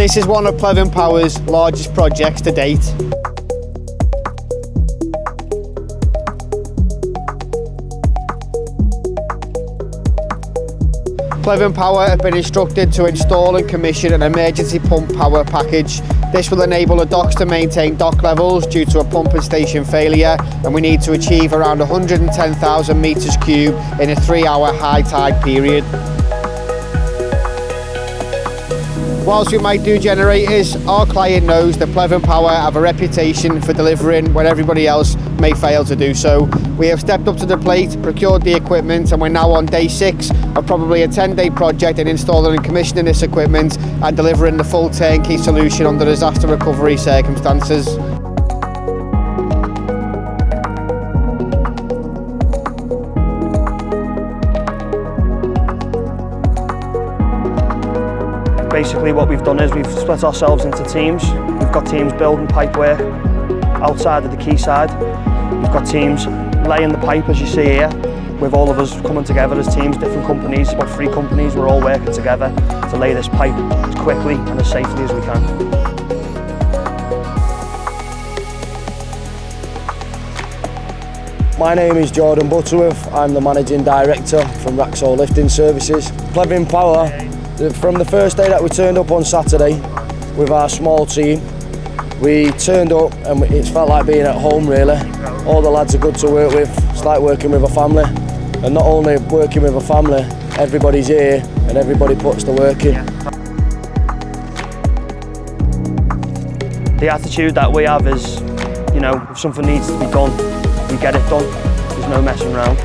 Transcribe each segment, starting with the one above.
This is one of Plevin Power's largest projects to date. Plevin Power have been instructed to install and commission an emergency pump power package. This will enable the docks to maintain dock levels due to a pumping station failure, and we need to achieve around 110,000 metres cube in a 3-hour high tide period. Whilst we might do generators, our client knows that Plevin Power have a reputation for delivering when everybody else may fail to do so. We have stepped up to the plate, procured the equipment, and we're now on day 6 of probably a 10-day project in installing and commissioning this equipment and delivering the full turnkey solution under disaster recovery circumstances. Basically what we've done is we've split ourselves into teams. We've got teams building pipe work outside of the quayside. We've got teams laying the pipe, as you see here, with all of us coming together as teams, different companies, about 3 companies, we're all working together to lay this pipe as quickly and as safely as we can. My name is Jordan Butterworth. I'm the Managing Director from Raxall Lifting Services. Plevin Power, from the first day that we turned up on Saturday with our small team, we turned up and it's felt like being at home really. All the lads are good to work with. It's like working with a family. And not only working with a family, everybody's here and everybody puts the work in. The attitude that we have is, you know, if something needs to be done, we get it done. There's no messing around.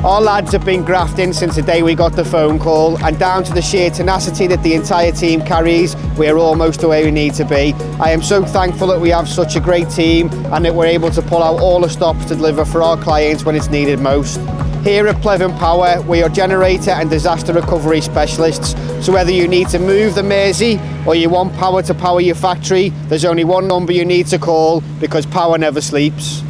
Our lads have been grafting since the day we got the phone call, and down to the sheer tenacity that the entire team carries, we are almost where we need to be. I am so thankful that we have such a great team and that we're able to pull out all the stops to deliver for our clients when it's needed most. Here at Plevin Power, we are generator and disaster recovery specialists, so whether you need to move the Mersey or you want power to power your factory, there's only one number you need to call, because power never sleeps.